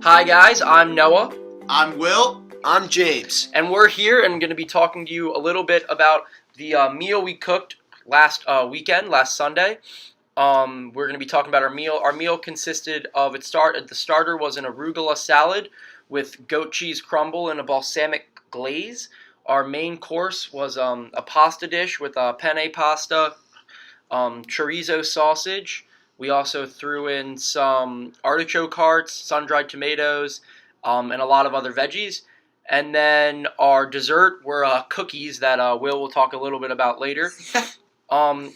Hi guys, I'm Noah, I'm Will. I'm James. and we're here and going to be talking to you a little bit about the meal we cooked last Sunday. We're going to be talking about our meal. Our meal consisted of the starter was an arugula salad with goat cheese crumble and a balsamic glaze. Our main course was a pasta dish with penne pasta, chorizo sausage. We also threw in some artichoke hearts, sun-dried tomatoes, and a lot of other veggies. And then our dessert were cookies that Will talk a little bit about later.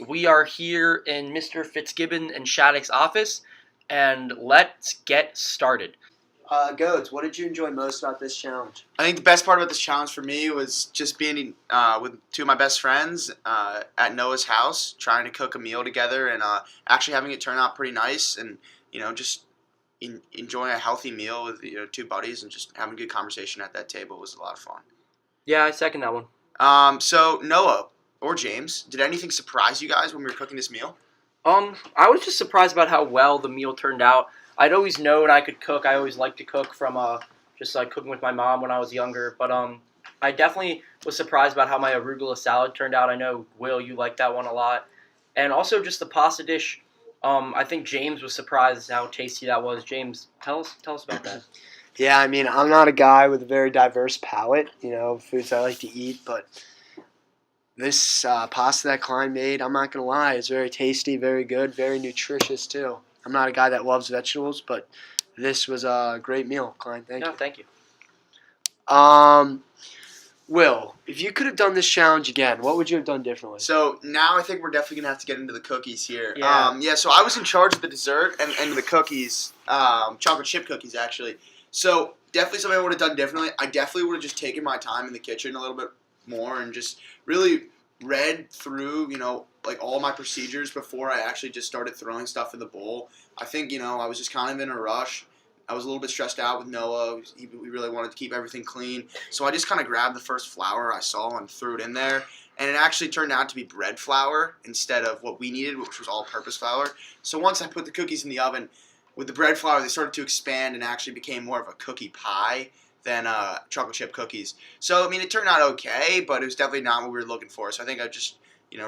We are here in Mr. Fitzgibbon and Shattuck's office, and let's get started. Goats, what did you enjoy most about this challenge? I think the best part about this challenge for me was just being with two of my best friends at Noah's house, trying to cook a meal together, and actually having it turn out pretty nice, and just enjoying a healthy meal with two buddies, and just having a good conversation at that table was a lot of fun. Yeah, I second that one. So Noah or James, did anything surprise you guys when we were cooking this meal? I was just surprised about how well the meal turned out. I'd always known I could cook. I always liked to cook from just like cooking with my mom when I was younger. But I definitely was surprised about how my arugula salad turned out. I know, Will, you liked that one a lot. And also just the pasta dish. I think James was surprised how tasty that was. James, tell us about that. Yeah, I mean, I'm not a guy with a very diverse palate, foods I like to eat, but this pasta that Klein made, I'm not going to lie, it's very tasty, very good, very nutritious too. I'm not a guy that loves vegetables, but this was a great meal, Klein. Thank you. Thank you. Will, if you could have done this challenge again, what would you have done differently? So now I think we're definitely gonna have to get into the cookies here. Yeah. So I was in charge of the dessert and the cookies, chocolate chip cookies actually. So definitely something I would have done differently. I definitely would have just taken my time in the kitchen a little bit more and just really read through, like all my procedures before I actually just started throwing stuff in the bowl. I think, I was just kind of in a rush. I was a little bit stressed out with Noah. We really wanted to keep everything clean. So I just kind of grabbed the first flour I saw and threw it in there. And it actually turned out to be bread flour instead of what we needed, which was all-purpose flour. So once I put the cookies in the oven, with the bread flour, they started to expand and actually became more of a cookie pie than chocolate chip cookies. So, I mean, it turned out okay, but it was definitely not what we were looking for. So I think I'd just,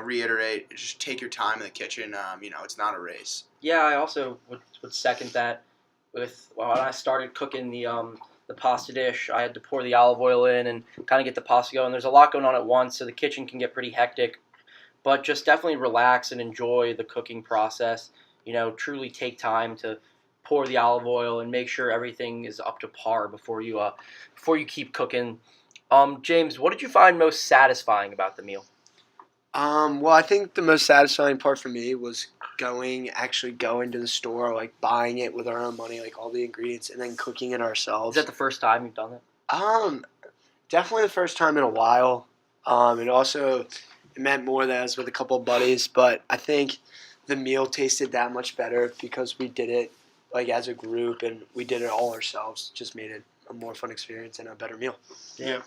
reiterate, just take your time in the kitchen. It's not a race. Yeah, I also would second that. When I started cooking the pasta dish, I had to pour the olive oil in and kind of get the pasta going. There's a lot going on at once, so the kitchen can get pretty hectic. But just definitely relax and enjoy the cooking process. Truly take time to pour the olive oil and make sure everything is up to par before you keep cooking. James, what did you find most satisfying about the meal? Well, I think the most satisfying part for me was actually going to the store, like buying it with our own money, like all the ingredients, and then cooking it ourselves. Is that the first time you've done that? Definitely the first time in a while. It meant more that I was with a couple of buddies, but I think the meal tasted that much better because we did it like as a group and we did it all ourselves. Just made it a more fun experience and a better meal. Yeah.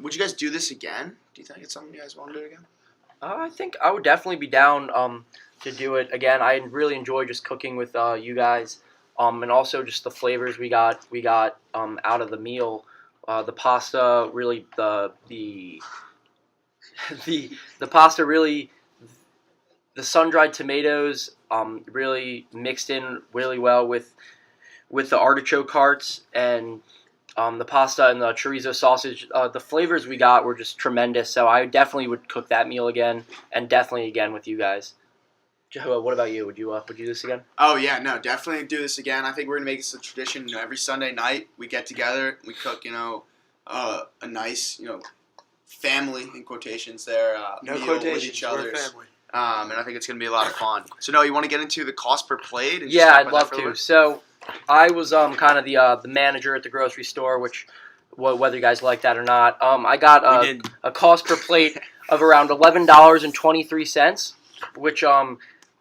Would you guys do this again? Do you think it's something you guys want to do again? I think I would definitely be down to do it again. I really enjoy just cooking with you guys, and also just the flavors we got out of the meal. The pasta really the pasta really, the sun-dried tomatoes really mixed in really well with the artichoke hearts and the pasta and the chorizo sausage. The flavors we got were just tremendous, so I definitely would cook that meal again, and definitely again with you guys. Joe, what about you? Would you do this again? Oh, yeah, no, definitely do this again. I think we're going to make this a tradition. Every Sunday night we get together, we cook, a nice, family, in quotations there, No meal quotations, with each we're other. a family. And I think it's going to be a lot of fun. So, no, you want to get into the cost per plate? And Yeah, just talk I'd about love that for a to. little So, I was kind of the manager at the grocery store, which whether you guys like that or not, I got We did. a cost per plate of around $11.23, which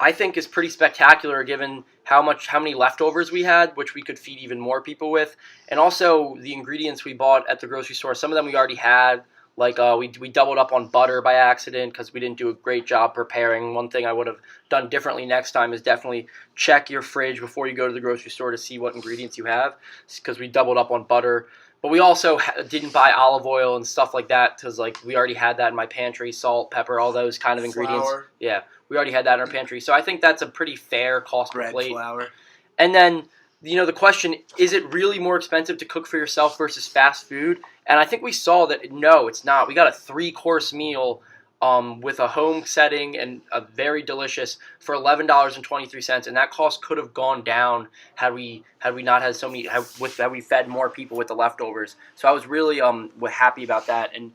I think is pretty spectacular given how many leftovers we had, which we could feed even more people with, and also the ingredients we bought at the grocery store. Some of them we already had, Like we doubled up on butter by accident because we didn't do a great job preparing. One thing I would have done differently next time is definitely check your fridge before you go to the grocery store to see what ingredients you have, because we doubled up on butter. But we also didn't buy olive oil and stuff like that because like we already had that in my pantry, salt, pepper, all those kind of ingredients. Flour. Yeah, we already had that in our pantry. So I think that's a pretty fair cost per Bread, plate. flour. And then, the question, is it really more expensive to cook for yourself versus fast food? And I think we saw that, no, it's not. We got a 3-course meal with a home setting and a very delicious for $11.23. And that cost could have gone down had we not had so many, had we fed more people with the leftovers. So I was really happy about that. And,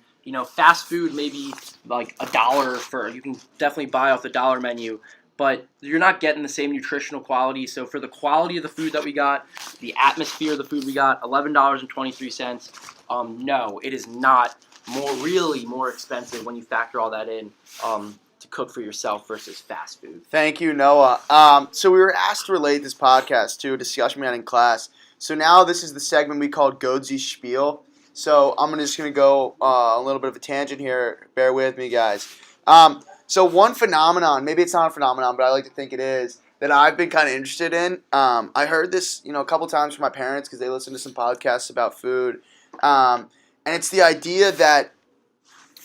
fast food maybe like $1 for, you can definitely buy off the dollar menu, but you're not getting the same nutritional quality. So for the quality of the food that we got, the atmosphere of the food we got, $11.23. No, it is not really more expensive when you factor all that in to cook for yourself versus fast food. Thank you, Noah. So we were asked to relate this podcast to a discussion we had in class. So now this is the segment we called Goatsy Spiel. So I'm just going to go a little bit of a tangent here. Bear with me, guys. So one phenomenon, maybe it's not a phenomenon, but I like to think it is, that I've been kind of interested in. I heard this, a couple times from my parents because they listen to some podcasts about food. And it's the idea that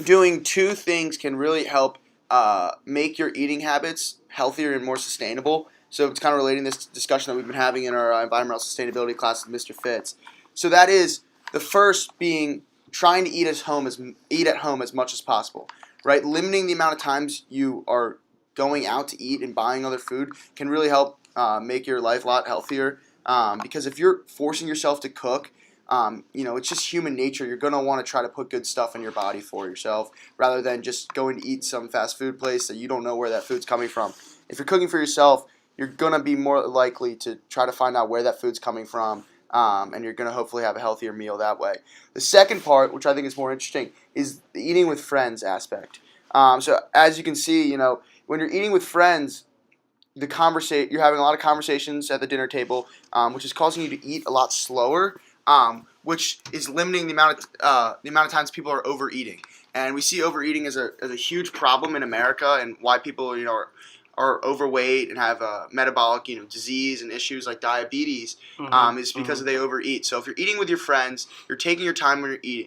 doing two things can really help make your eating habits healthier and more sustainable. So it's kind of relating this discussion that we've been having in our environmental sustainability class with Mr. Fitz. So that is the first being trying to eat at home as much as possible. Right, limiting the amount of times you are going out to eat and buying other food can really help make your life a lot healthier. Because if you're forcing yourself to cook, it's just human nature. You're gonna want to try to put good stuff in your body for yourself, rather than just going to eat some fast food place that you don't know where that food's coming from. If you're cooking for yourself, you're gonna be more likely to try to find out where that food's coming from. And you're going to hopefully have a healthier meal that way. The second part, which I think is more interesting, is the eating with friends aspect. So as you can see, when you're eating with friends, you're having a lot of conversations at the dinner table, which is causing you to eat a lot slower, which is limiting the amount of times people are overeating. And we see overeating as a huge problem in America, and why people are overweight and have metabolic disease and issues like diabetes is because they overeat. So if you're eating with your friends, you're taking your time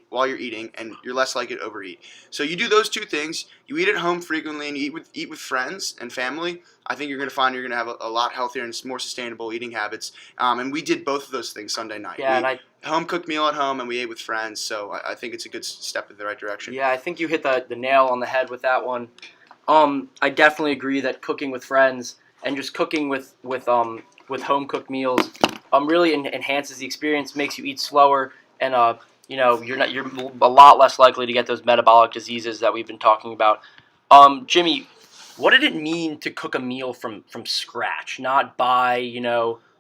while you're eating, and you're less likely to overeat. So you do those two things. You eat at home frequently, and you eat with friends and family. I think you're going to find you're going to have a lot healthier and more sustainable eating habits. And we did both of those things Sunday night. Yeah, home cooked meal at home, and we ate with friends. So I think it's a good step in the right direction. Yeah, I think you hit the nail on the head with that one. I definitely agree that cooking with friends and just cooking with home cooked meals really enhances the experience, makes you eat slower, and you're a lot less likely to get those metabolic diseases that we've been talking about. Jimmy, what did it mean to cook a meal from scratch, not buy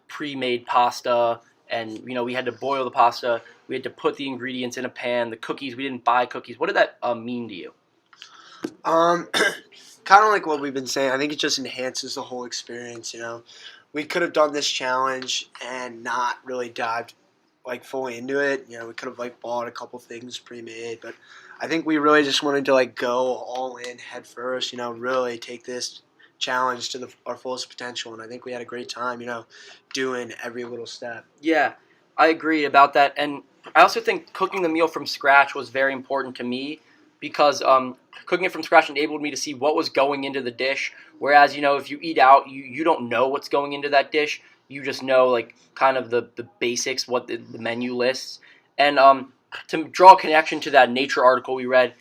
pre-made pasta? And we had to boil the pasta, we had to put the ingredients in a pan. The cookies, we didn't buy cookies. What did that mean to you? Kind of like what we've been saying. I think it just enhances the whole experience. We could have done this challenge and not really dived fully into it. We could have bought a couple things pre-made, but I think we really just wanted to go all in head first. Really take this challenge to our fullest potential, and I think we had a great time. Doing every little step. Yeah, I agree about that, and I also think cooking the meal from scratch was very important to me, because cooking it from scratch enabled me to see what was going into the dish. Whereas, if you eat out, you don't know what's going into that dish. You just know, kind of the basics, what the menu lists. And to draw a connection to that Nature article we read,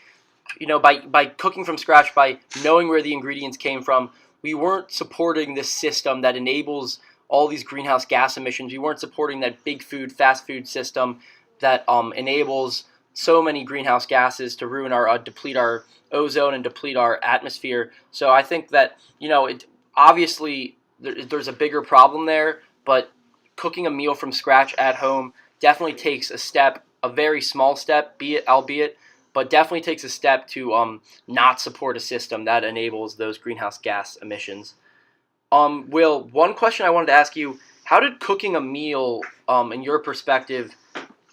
by cooking from scratch, by knowing where the ingredients came from, we weren't supporting this system that enables all these greenhouse gas emissions. We weren't supporting that big food, fast food system that enables so many greenhouse gases to ruin deplete our ozone and deplete our atmosphere. So I think that, obviously there's a bigger problem there, but cooking a meal from scratch at home definitely takes a very small step, albeit, but definitely takes a step to not support a system that enables those greenhouse gas emissions. Will, one question I wanted to ask you, how did cooking a meal, in your perspective,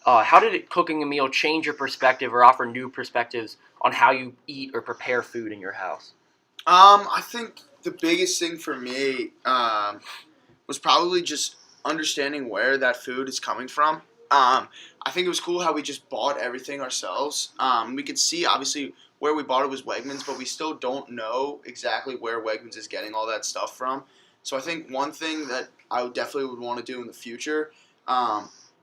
How did cooking a meal change your perspective or offer new perspectives on how you eat or prepare food in your house? I think the biggest thing for me was probably just understanding where that food is coming from. I think it was cool how we just bought everything ourselves. We could see, obviously, where we bought it was Wegmans, but we still don't know exactly where Wegmans is getting all that stuff from. So I think one thing that I definitely would want to do in the future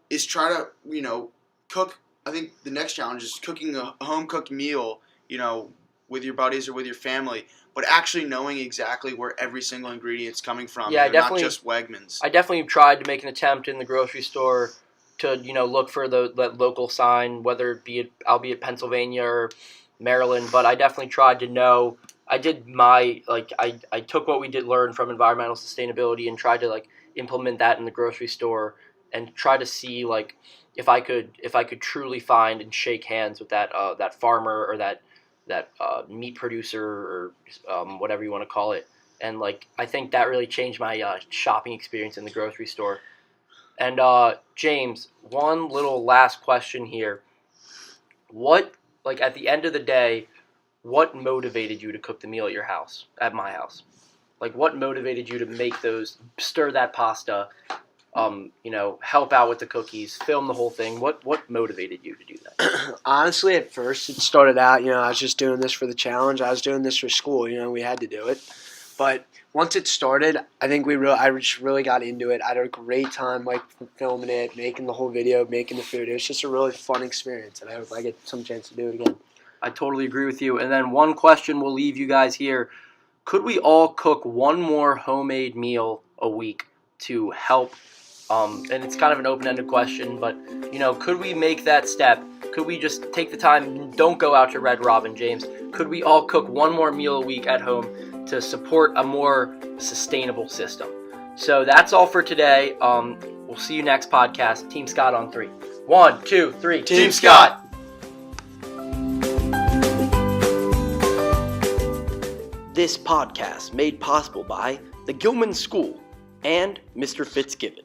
is try to, cook. I think the next challenge is cooking a home-cooked meal, with your buddies or with your family, but actually knowing exactly where every single ingredient's coming from. Yeah, not just Wegmans. I definitely tried to make an attempt in the grocery store to, look for the local sign, whether it be albeit Pennsylvania or Maryland, but I definitely tried to know. I did I took what we did learn from environmental sustainability and tried to implement that in the grocery store and try to see if I could truly find and shake hands with that farmer or that meat producer or whatever you want to call it. And I think that really changed my shopping experience in the grocery store. And James, one little last question here. What, at the end of the day, what motivated you to cook the meal at your house, at my house? What motivated you to stir that pasta, help out with the cookies, film the whole thing? What motivated you to do that? Honestly, at first it started out, I was just doing this for the challenge. I was doing this for school, we had to do it. But once it started, I think I just really got into it. I had a great time filming it, making the whole video, making the food. It was just a really fun experience, and I hope I get some chance to do it again. I totally agree with you. And then one question we'll leave you guys here. Could we all cook one more homemade meal a week to help? And it's kind of an open-ended question, but, could we make that step? Could we just take the time, don't go out to Red Robin, James? Could we all cook one more meal a week at home to support a more sustainable system? So that's all for today. We'll see you next podcast. Team Scott on 3. 1, 2, 3. Team Scott! This podcast made possible by the Gilman School and Mr. Fitzgibbon.